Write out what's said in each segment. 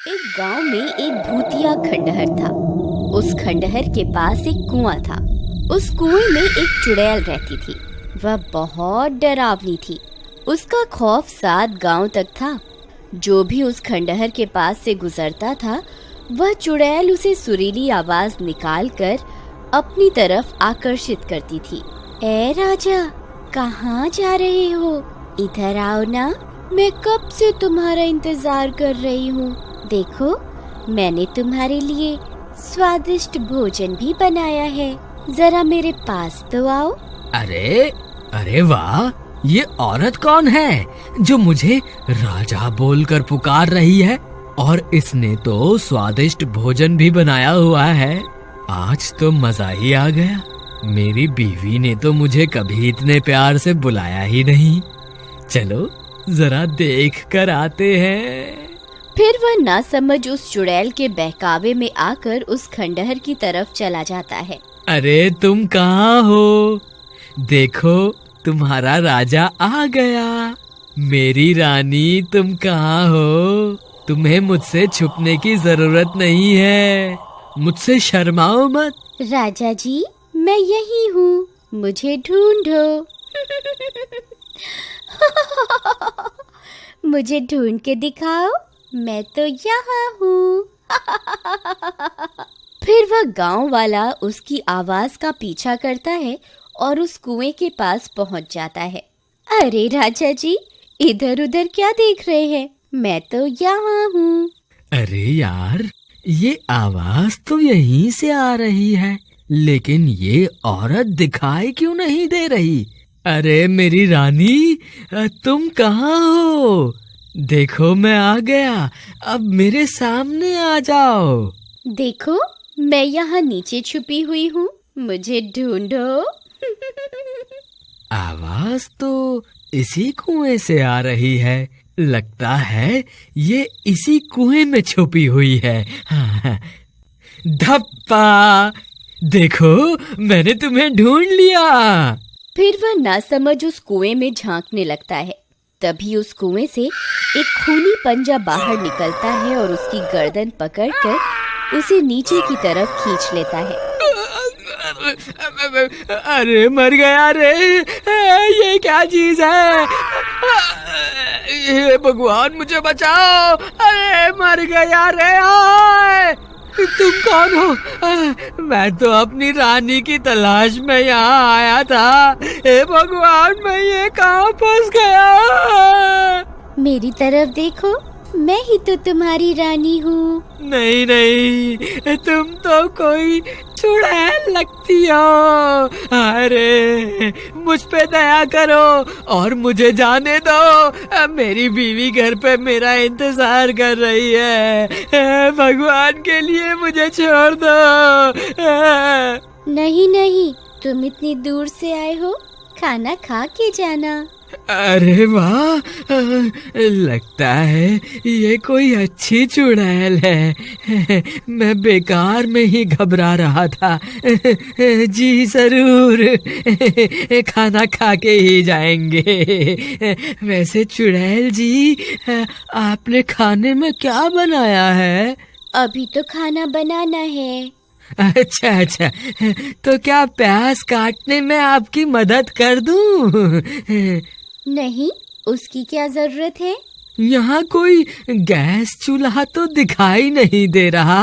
एक गांव में एक भूतिया खंडहर था। उस खंडहर के पास एक कुआं था। उस कुएं में एक चुड़ैल रहती थी। वह बहुत डरावनी थी। उसका खौफ 7 गांव तक था। जो भी उस खंडहर के पास से गुजरता था, वह चुड़ैल उसे सुरीली आवाज निकालकर अपनी तरफ आकर्षित करती थी। ए राजा, कहाँ जा रहे हो? इधर आओ ना, मैं कब से तुम्हारा इंतजार कर रही हूँ। देखो, मैंने तुम्हारे लिए स्वादिष्ट भोजन भी बनाया है। जरा मेरे पास तो आओ। अरे वाह, ये औरत कौन है जो मुझे राजा बोलकर पुकार रही है? और इसने तो स्वादिष्ट भोजन भी बनाया हुआ है। आज तो मजा ही आ गया। मेरी बीवी ने तो मुझे कभी इतने प्यार से बुलाया ही नहीं। चलो जरा देख कर आते हैं। फिर वह नासमझ उस चुड़ैल के बहकावे में आकर उस खंडहर की तरफ चला जाता है। अरे तुम कहाँ हो? देखो, तुम्हारा राजा आ गया। मेरी रानी, तुम कहाँ हो? तुम्हें मुझसे छुपने की जरूरत नहीं है। मुझसे शर्माओ मत। राजा जी, मैं यही हूँ, मुझे ढूंढो। मुझे ढूंढ के दिखाओ, मैं तो यहाँ हूँ। फिर वह गांव वाला उसकी आवाज का पीछा करता है और उस कुएं के पास पहुंच जाता है। अरे राजा जी, इधर उधर क्या देख रहे हैं? मैं तो यहाँ हूँ। अरे यार, ये आवाज तो यहीं से आ रही है, लेकिन ये औरत दिखाई क्यों नहीं दे रही? अरे मेरी रानी, तुम कहाँ हो? देखो, मैं आ गया। अब मेरे सामने आ जाओ। देखो, मैं यहाँ नीचे छुपी हुई हूँ, मुझे ढूंढो। आवाज तो इसी कुएं से आ रही है। लगता है ये इसी कुएं में छुपी हुई है। धप्पा! देखो, मैंने तुम्हें ढूंढ लिया। फिर वह नासमझ उस कुएं में झांकने लगता है। तभी उस कुएं से एक खूनी पंजा बाहर निकलता है और उसकी गर्दन पकड़कर उसे नीचे की तरफ खींच लेता है। अरे मर गया रे! ये क्या चीज है? हे भगवान, मुझे बचाओ! अरे मर गया रे! आए! तुम कौन हो? मैं तो अपनी रानी की तलाश में यहाँ आया था। हे भगवान, मैं ये कहाँ फंस गया? मेरी तरफ देखो, मैं ही तो तुम्हारी रानी हूँ। नहीं, तुम तो कोई चुड़ैल लगती हो। अरे मुझ पे दया करो और मुझे जाने दो। मेरी बीवी घर पे मेरा इंतजार कर रही है। भगवान के लिए मुझे छोड़ दो। नहीं, तुम इतनी दूर से आए हो, खाना खा के जाना। अरे वाह, लगता है ये कोई अच्छी चुड़ैल है। मैं बेकार में ही घबरा रहा था। जी जरूर, खाना खा के ही जाएंगे। वैसे चुड़ैल जी, आपने खाने में क्या बनाया है? अभी तो खाना बनाना है। अच्छा, तो क्या प्याज काटने में आपकी मदद कर दूं? नहीं, उसकी क्या जरूरत है? यहाँ कोई गैस चूल्हा तो दिखाई नहीं दे रहा।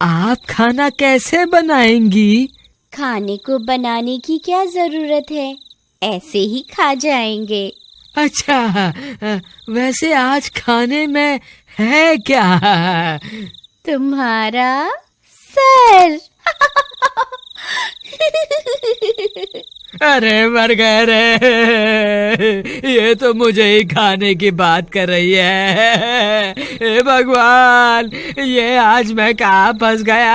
आप खाना कैसे बनाएंगी? खाने को बनाने की क्या जरूरत है, ऐसे ही खा जाएंगे। अच्छा, वैसे आज खाने में है क्या? तुम्हारा सर। अरे मर गए रे! ये तो मुझे ही खाने की बात कर रही है। हे भगवान, ये आज मैं कहाँ फंस गया?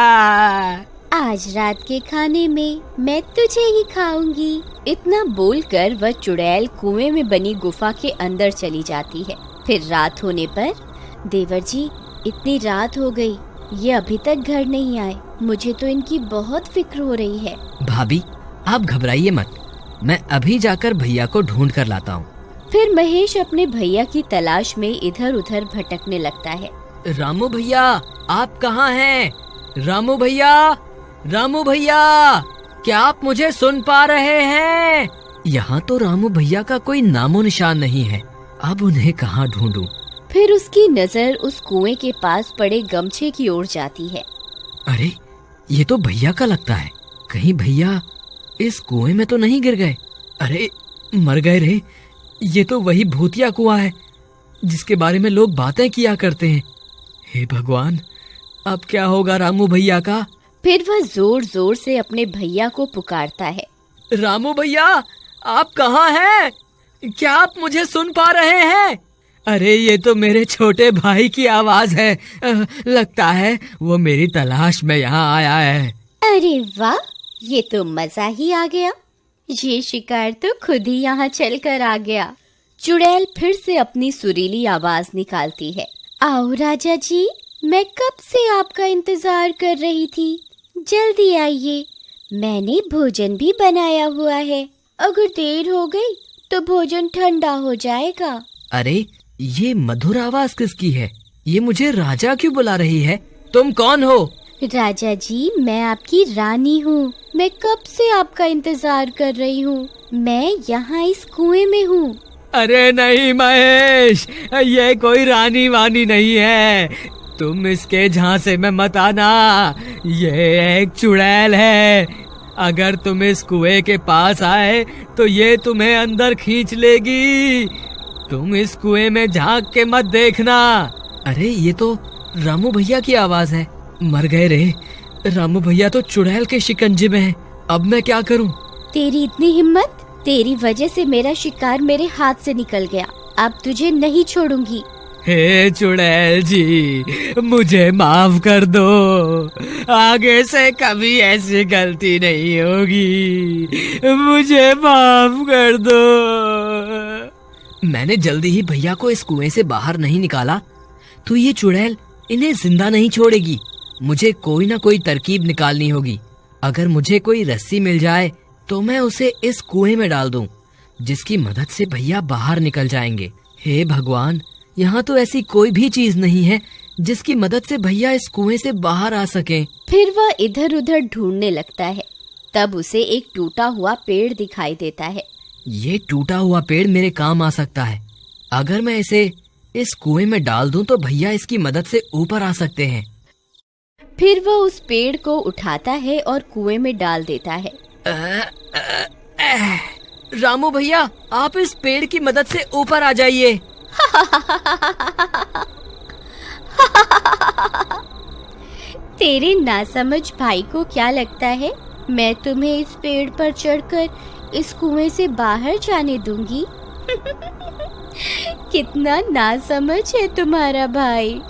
आज रात के खाने में मैं तुझे ही खाऊंगी। इतना बोलकर वह चुड़ैल कुएं में बनी गुफा के अंदर चली जाती है। फिर रात होने पर, देवर जी, इतनी रात हो गई, ये अभी तक घर नहीं आए। मुझे तो इनकी बहुत फिक्र हो रही है। भाभी, आप घबराइए मत, मैं अभी जाकर भैया को ढूंढ कर लाता हूँ। फिर महेश अपने भैया की तलाश में इधर उधर भटकने लगता है। रामू भैया, आप कहाँ हैं? रामू भैया, रामू भैया, क्या आप मुझे सुन पा रहे हैं? यहाँ तो रामू भैया का कोई नामो निशान नहीं है। अब उन्हें कहाँ ढूंढूं? फिर उसकी नजर उस कुएं के पास पड़े गमछे की ओर जाती है। अरे, ये तो भैया का लगता है। कहीं भैया इस कुएं में तो नहीं गिर गए? अरे, मर गए रे। ये तो वही भूतिया कुआं है जिसके बारे में लोग बातें किया करते हैं। हे भगवान, अब क्या होगा रामू भैया का? फिर वह जोर जोर से अपने भैया को पुकारता है। रामू भैया, आप कहाँ हैं? क्या आप मुझे सुन पा रहे हैं? अरे, ये तो मेरे छोटे भाई की आवाज है। लगता है वो मेरी तलाश में यहाँ आया है। अरे वाह, ये तो मजा ही आ गया। ये शिकार तो खुद ही यहाँ चल कर आ गया। चुड़ैल फिर से अपनी सुरीली आवाज निकालती है। आओ राजा जी, मैं कब से आपका इंतजार कर रही थी। जल्दी आइए, मैंने भोजन भी बनाया हुआ है। अगर देर हो गई तो भोजन ठंडा हो जाएगा। अरे, ये मधुर आवाज किसकी है? ये मुझे राजा क्यों बुला रही है? तुम कौन हो? राजा जी, मैं आपकी रानी हूँ। मैं कब से आपका इंतजार कर रही हूँ। मैं यहाँ इस कुएं में हूँ। अरे नहीं महेश, ये कोई रानी वानी नहीं है। तुम इसके झांसे में मत आना। ये एक चुड़ैल है। अगर तुम इस कुएं के पास आए तो ये तुम्हें अंदर खींच लेगी। तुम इस कुएं में झांक के मत देखना। अरे, ये तो रामू भैया की आवाज है। मर गए रे। रामू भैया तो चुड़ैल के शिकंजे में है। अब मैं क्या करूं? तेरी इतनी हिम्मत! तेरी वजह से मेरा शिकार मेरे हाथ से निकल गया। अब तुझे नहीं छोड़ूंगी। हे चुड़ैल जी, मुझे माफ कर दो। आगे से कभी ऐसी गलती नहीं होगी। मुझे माफ कर दो। मैंने जल्दी ही भैया को इस कुएं से बाहर नहीं निकाला तो ये चुड़ैल इन्हें जिंदा नहीं छोड़ेगी। मुझे कोई ना कोई तरकीब निकालनी होगी। अगर मुझे कोई रस्सी मिल जाए तो मैं उसे इस कुएं में डाल दूं, जिसकी मदद से भैया बाहर निकल जाएंगे। हे भगवान, यहाँ तो ऐसी कोई भी चीज नहीं है जिसकी मदद से भैया इस कुएं से बाहर आ सकें। फिर वह इधर उधर ढूंढने लगता है। तब उसे एक टूटा हुआ पेड़ दिखाई देता है। ये टूटा हुआ पेड़ मेरे काम आ सकता है। अगर मैं इसे इस कुएं में डाल दूं तो भैया इसकी मदद से ऊपर आ सकते हैं। फिर वह उस पेड़ को उठाता है और कुएं में डाल देता है। रामू भैया, आप इस पेड़ की मदद से ऊपर आ जाइए। तेरे नासमझ भाई को क्या लगता है मैं तुम्हें इस पेड़ पर चढ़कर इस कुएं से बाहर जाने दूंगी? कितना नासमझ है तुम्हारा भाई।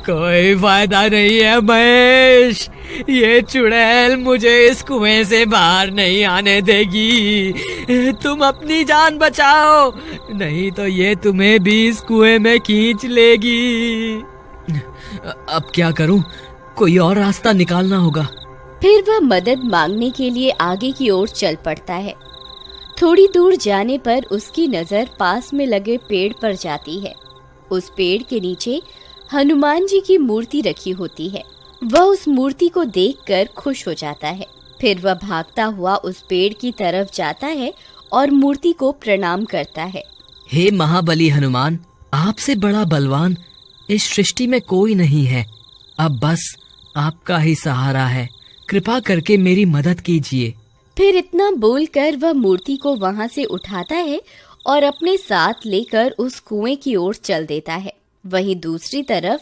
कोई फायदा नहीं है महेश। ये चुड़ैल मुझे इस कुएं से बाहर नहीं आने देगी। तुम अपनी जान बचाओ, नहीं तो ये तुम्हें भी इस कुएं में खींच लेगी। अब क्या करूं? कोई और रास्ता निकालना होगा। फिर वह मदद मांगने के लिए आगे की ओर चल पड़ता है। थोड़ी दूर जाने पर उसकी नजर पास में लगे पेड़ पर जाती है। उस पेड़ के नीचे हनुमान जी की मूर्ति रखी होती है। वह उस मूर्ति को देखकर खुश हो जाता है। फिर वह भागता हुआ उस पेड़ की तरफ जाता है और मूर्ति को प्रणाम करता है। हे महाबली हनुमान, आपसे बड़ा बलवान इस सृष्टि में कोई नहीं है। अब बस आपका ही सहारा है। कृपा करके मेरी मदद कीजिए। फिर इतना बोलकर वह मूर्ति को वहां से उठाता है और अपने साथ लेकर उस कुएं की ओर चल देता है। वहीं दूसरी तरफ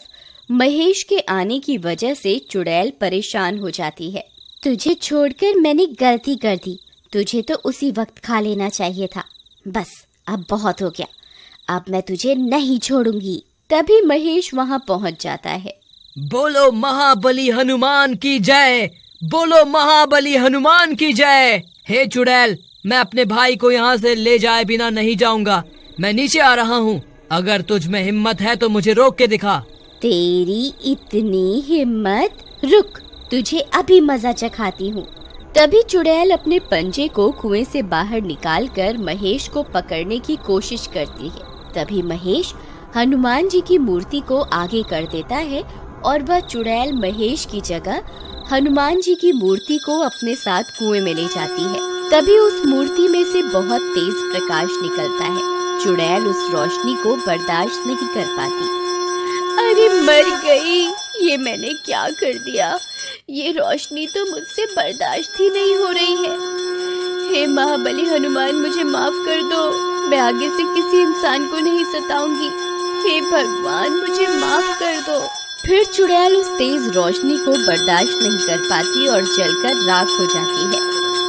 महेश के आने की वजह से चुड़ैल परेशान हो जाती है। तुझे छोड़कर मैंने गलती कर दी। तुझे तो उसी वक्त खा लेना चाहिए था। बस अब बहुत हो गया। अब मैं तुझे नहीं छोड़ूंगी। तभी महेश वहां पहुंच जाता है। बोलो महाबली हनुमान की जय। बोलो महाबली हनुमान की जय। हे चुड़ैल, मैं अपने भाई को यहाँ से ले जाए बिना नहीं जाऊंगा। मैं नीचे आ रहा हूँ। अगर तुझ में हिम्मत है तो मुझे रोक के दिखा। तेरी इतनी हिम्मत? रुक, तुझे अभी मजा चखाती हूँ। तभी चुड़ैल अपने पंजे को कुएं से बाहर निकालकर महेश को पकड़ने की कोशिश करती है। तभी महेश हनुमान जी की मूर्ति को आगे कर देता है और वह चुड़ैल महेश की जगह हनुमान जी की मूर्ति को अपने साथ कुएं में ले जाती है। तभी उस मूर्ति में से बहुत तेज प्रकाश निकलता है। चुड़ैल उस रोशनी को बर्दाश्त नहीं कर पाती। अरे मर गई, ये मैंने क्या कर दिया? ये रोशनी तो मुझसे बर्दाश्त ही नहीं हो रही है। हे महाबली हनुमान, मुझे माफ कर दो। मैं आगे से किसी इंसान को नहीं सताऊंगी। हे भगवान, मुझे माफ कर दो। फिर चुड़ैल उस तेज रोशनी को बर्दाश्त नहीं कर पाती और जलकर राख हो जाती है।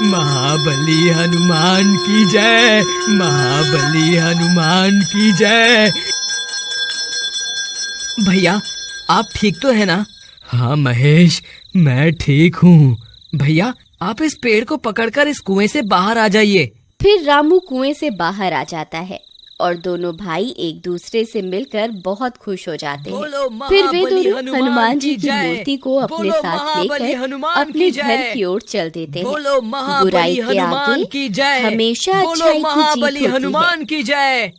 महाबली हनुमान की जय, महाबली हनुमान की जय। भैया, आप ठीक तो है ना? हाँ महेश, मैं ठीक हूँ। भैया, आप इस पेड़ को पकड़कर इस कुएं से बाहर आ जाइए। फिर रामू कुएं से बाहर आ जाता है और दोनों भाई एक दूसरे से मिलकर बहुत खुश हो जाते हैं। फिर वे दोनों हनुमान जी की मूर्ति को अपने साथ लेकर अपने घर की ओर चल देते हैं। बुराई के आगे हमेशा अच्छाई की जीत होती है। हनुमान की जय।